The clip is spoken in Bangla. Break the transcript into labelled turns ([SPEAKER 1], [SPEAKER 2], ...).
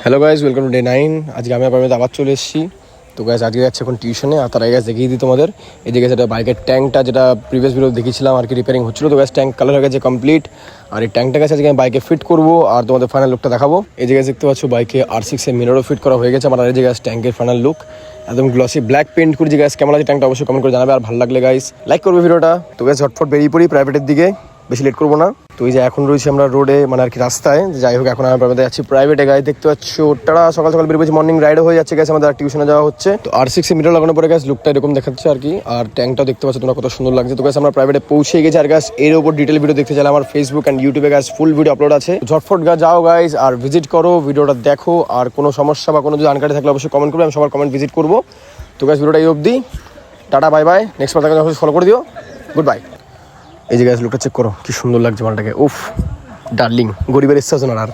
[SPEAKER 1] Hello guys, welcome to day 9। আজকে আমি আপনাদের আবার চলে এসেছি। তো গাইজ আজকে যাচ্ছে এখন টিউশনে, আর তার আগে দেখিয়ে দিই তোমাদের এদিকে যেটা বাইকের ট্যাঙ্কটা, যেটা প্রিভিয়াস ভিডিও দেখিয়েছিলাম আর কি, রিপেয়ারিং হচ্ছিলো। তো গাইজ ট্যাঙ্ক কালার হয়ে গেছে কমপ্লিট, আর এই ট্যাঙ্কটা গাছ আজকে আমি বাইকে ফিট করবো আর তোমাদের ফাইনাল লুকটা দেখাবো। এই জায়গায় দেখতে পাচ্ছ বাইকে R6 এর মিররও ফিট করা হয়ে গেছে আমার। আর এই যে গাছ ট্যাঙ্কের ফাইনাল লুক একদম গ্লসি ব্ল্যাক পেন্ট করে। যে গাছ কেমন আছে ট্যাঙ্কটা অবশ্যই কমেন্ট করে জানাবে, আর ভালো লাগলে গাইজ লাইক করবে ভিডিওটা। তো গাছ ঝটফট বেরিয়ে পড়ি প্রাইভেটের দিকে, বেশি লেট করবো না। তো এই যে এখন রয়েছে আমরা রোডে, মানে আর কি রাস্তায়। যাই হোক, এখন আমরা যাচ্ছি প্রাইভেটে। গাছ দেখতে পাচ্ছ ওটা সকাল সকাল বেরিয়েছে, মর্নিং রাইডও হয়ে যাচ্ছে। গেছে আমাদের টিউশনে যাওয়া হচ্ছে। তো R6 এ মিটার লাগানোর পরে গাছ লুকটা এরকম দেখাচ্ছে আর কি। আর ট্যাঙ্কটাও দেখতে পাচ্ছ তোমরা কত সুন্দর লাগছে। তো গাছ আমরা প্রাইভেটে পৌঁছে গেছি। আর গাছ এর উপর ডিটেল ভিডিও দেখতে চাইলে আমার ফেসবুক অ্যান্ড ইউটিউবে গাছ ফুল ভিডিও আপলোড আছে। ঝটফট গা যাও গাইজ আর ভিজিট করো, ভিডিওটা দেখো। আর কোনো সমস্যা বা কোনো যদি জানকারি থাকলে অবশ্যই কমেন্ট করবে, আমি সবার কমেন্ট ভিজিট করবো। তো গাছ ভিডিওটা এই অবধি, টাটা বাই বাই। নেক্সট বার অবশ্যই ফলো করে দিও, গুড বাই। এই যে গাছ লুকটা চেক করো, কি সুন্দর লাগছে মালটাকে। উফ ডার্লিং, গরিবের ইচ্ছা শোনার আর